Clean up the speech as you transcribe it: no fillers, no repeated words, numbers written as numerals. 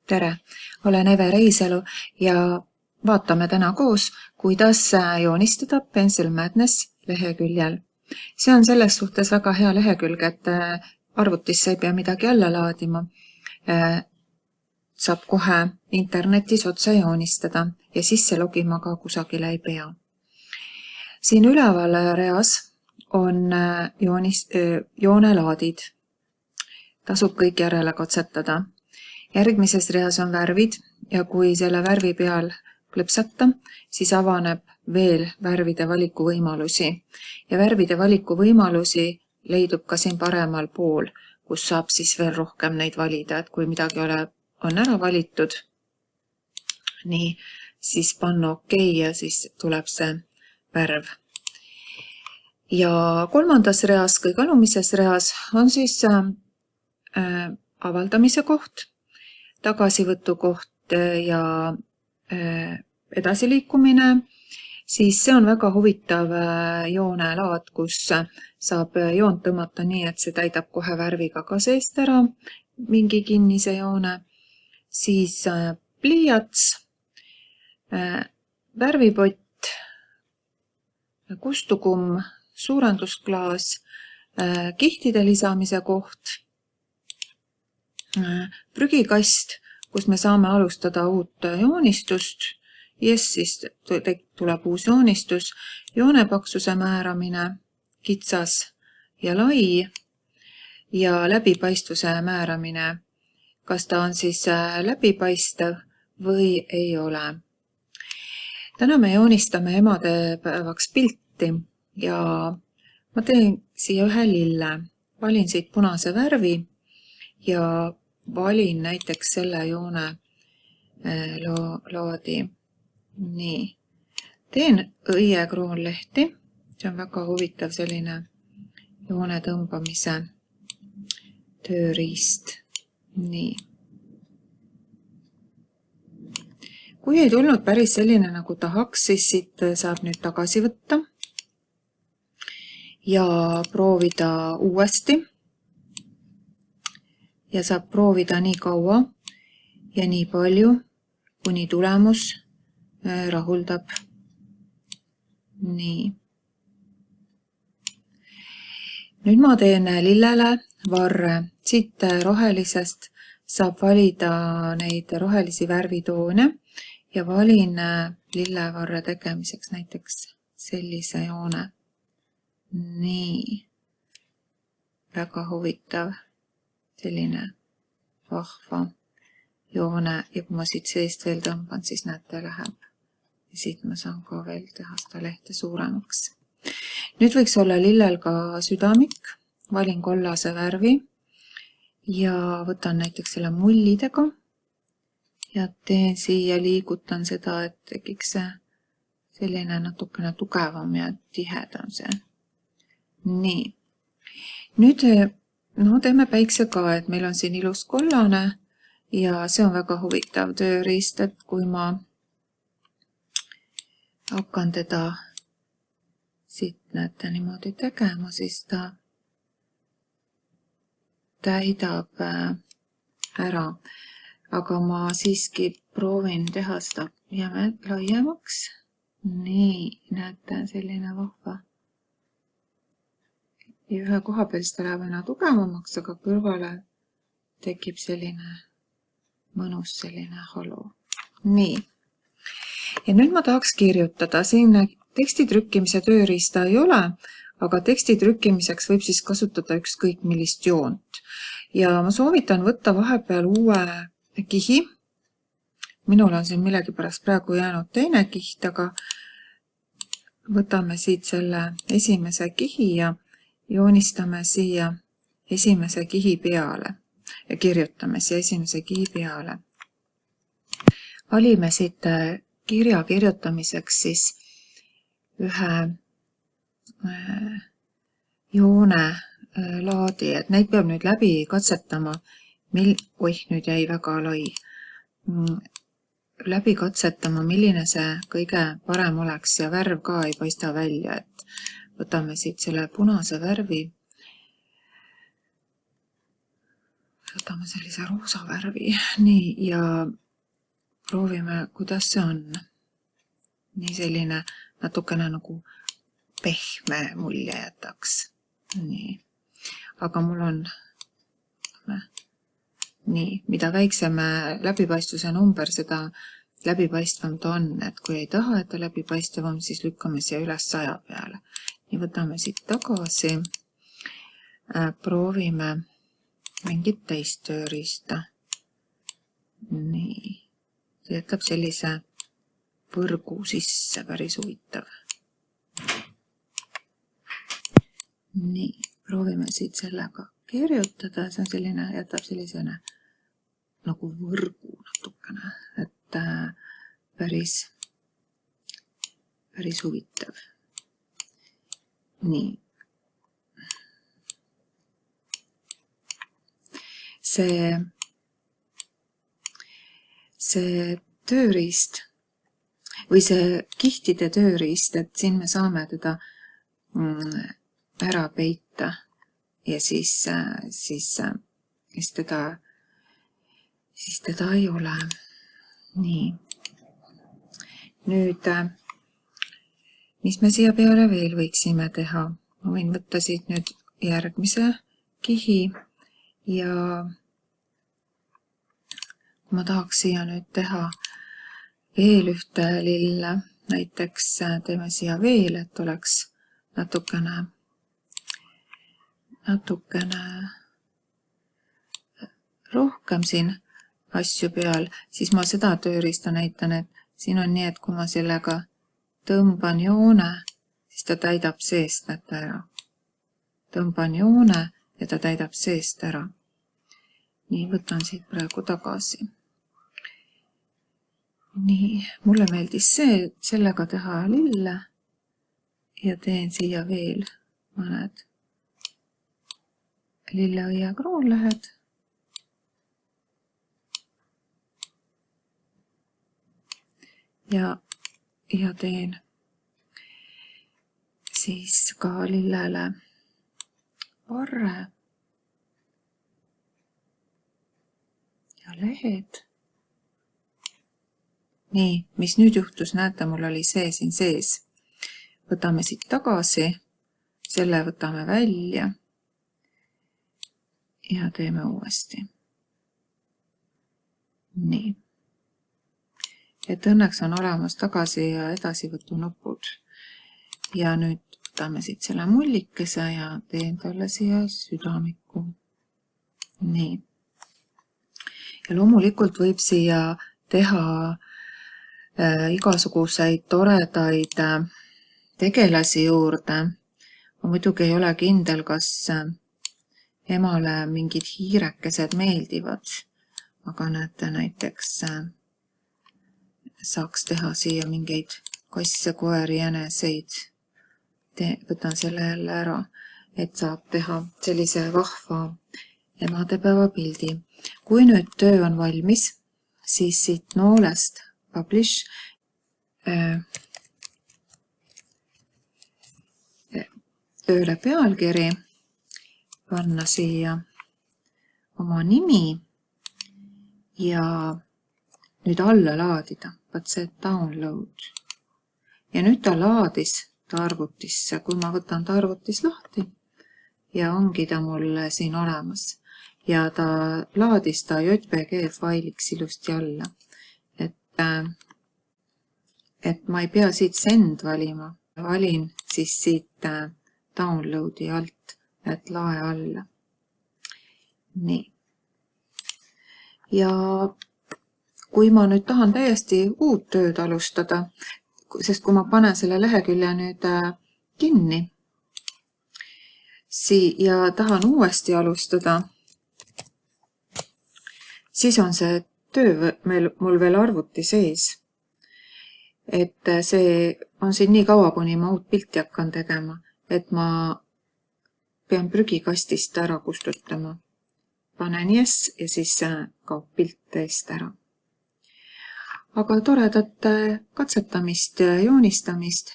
Tere, olen Eve Reisalu ja vaatame täna koos, kuidas joonistada Pencil Madness leheküljel. See on selles suhtes väga hea lehekülg, et arvutisse ei pea midagi alla laadima. Saab kohe internetis otsa joonistada ja sisse logima ka kusagile ei pea. Siin üleval reas on joonelaadid. Tasub kõik järele katsetada. Järgmises reas on värvid ja kui selle värvi peal klõpsata, siis avaneb veel värvide valikuvõimalusi. Ja värvide valikuvõimalusi leidub ka siin paremal pool, kus saab siis veel rohkem neid valida, et kui midagi on ära valitud, nii, siis panna OK ja siis tuleb see värv. Ja kolmandas reas, kõige alumises reas on siis avaldamise koht, tagasivõtu koht ja edasiliikumine, siis see on väga huvitav joonelaad, kus saab joont tõmmata nii, et see täidab kohe värviga ka seest ära, mingi kinnise joone, siis pliiats, värvipott, kustukumm, suurendusklaas, kihtide lisamise koht, prügikast, kus me saame alustada uut joonistust, siis tuleb uus joonistus, joonepaksuse määramine, kitsas ja lai ja läbipaistvuse määramine, kas ta on siis läbipaistev või ei ole. Täna me joonistame emadepäevaks pilti ja ma teen siia ühe lille, valin siit punase värvi ja valin näiteks selle joone laadi. Nii. Teen õie kroonlehti, see on väga huvitav selline joone tõmbamise tööriist. Nii. Kui ei tulnud päris selline nagu tahaks, siis siit saab nüüd tagasi võtta ja proovida uuesti. Ja saab proovida nii kaua ja nii palju, kuni tulemus rahuldab. Nii. Nüüd ma teen lillele varre. Siit rohelisest saab valida neid rohelisi värvitoone ja valin lillevarre tegemiseks näiteks sellise joone. Nii. Väga huvitav. Selline vahva joone ja kui ma siit seest veel tõmban, siis näete, läheb. Ja siit ma saan ka veel teha seda lehte suuremaks. Nüüd võiks olla lillel ka südamik. Valin kollase värvi ja võtan näiteks selle mullidega ja teen siia, liigutan seda, et tekiks selline natukene tugevam ja tihedam see. Nii. Nüüd teeme päikse ka, et meil on siin ilus kollane ja see on väga huvitav tööriist, et kui ma hakkan teda siit näete niimoodi tegema, siis ta täidab ära. Aga ma siiski proovin teha seda laiemaks. Nii, näete, selline vahva. Ja ühe koha peal seda läheb aina tugevamaks, aga kõrvale tekib selline mõnus selline halu. Nii. Ja nüüd ma tahaks kirjutada. Siin teksti trükkimise tööriista ei ole, aga teksti trükkimiseks võib siis kasutada ükskõik millist joont. Ja ma soovitan võtta vahepeal uue kihi. Minul on siin millegipärast praegu jäänud teine kiht, aga võtame siit selle esimese kihi ja joonistame siia esimese kihi peale ja kirjutame siia esimese kihi peale. Valime siit kirja kirjutamiseks siis ühe joone laadi, et neid peab nüüd läbi katsetama. Nüüd jäi väga lai. Läbi katsetama, milline see kõige parem oleks ja värv ka ei paista välja, et võtame siit selle punase värvi Võtame sellise roosa värvi. Nii, ja proovime, kuidas see on. Nii selline natukene nagu pehme mulje jätaks. Nii. Aga mul on nii, mida väiksem läbipaistvuse number, seda läbipaistvam ta on. Et kui ei taha, et ta läbipaistvam, siis lükkame siia üles 100 peale. Nii, võtame siit tagasi. Proovime mingit teist tööriista. Nii. See jätab sellise võrgu sisse, päris huvitav. Nii, proovime siit sellega kirjutada. See on selline, jätab sellisene nagu võrgu natukene, et päris huvitav. Nii. See tööriist või see kihtide tööriist, et siin me saame teda ära peita ja siis teda ei ole. Nii. Nüüd, mis me siia peale veel võiksime teha? Ma võin võtta siit nüüd järgmise kihi ja kui ma tahaks siia nüüd teha veel ühte lille, näiteks teeme siia veel, et oleks natukene rohkem siin asju peal, siis ma seda tööriista näitan, et siin on nii, et kui ma sellega tõmban joone, siis ta täidab seest näete ära. Tõmban joone ja ta täidab seest ära. Nii, võtan siit praegu tagasi. Nii, mulle meeldis sellega teha lille ja teen siia veel mõned lilleõie kroonlehed. Ja teen siis ka lillele varre ja lehed. Nii, mis nüüd juhtus, näete, mul oli see siin sees. Võtame siit tagasi, selle võtame välja ja teeme uuesti. Nii. Et õnneks on olemas tagasi ja edasivõtu nupud. Ja nüüd võtame siit selle mullikese ja teen talle siia südamiku. Nii. Ja loomulikult võib siia teha igasuguseid toredaid tegelasi juurde. Ma muidugi ei ole kindel, kas emale mingid hiirekesed meeldivad, aga näete, näiteks saaks teha siia mingeid kasse, koeri, jäneseid. Võtan selle jälle ära, et saab teha sellise vahva emadepäeva pildi. Kui nüüd töö on valmis, siis siit noolest publish tööle pealkiri, panna siia oma nimi ja nüüd alla laadida, vaat see download. Ja nüüd ta laadis ta arvutisse, kui ma võtan ta arvutis lahti ja ongi ta mul siin olemas. Ja ta laadis ta JPG failiks ilusti alla. Et ma ei pea siit send valima. Valin siis siit downloadi alt, et lae alla. Nii. Ja kui ma nüüd tahan täiesti uut tööd alustada, sest kui ma panen selle lehekülje nüüd kinni ja tahan uuesti alustada, siis on see töö mul veel arvuti sees. Et see on siin nii kaua, kuni ma uut pilti hakkan tegema, et ma pean prügikastist ära kustutama. Panen yes ja siis kaob pilt eest ära. Aga toredat katsetamist ja joonistamist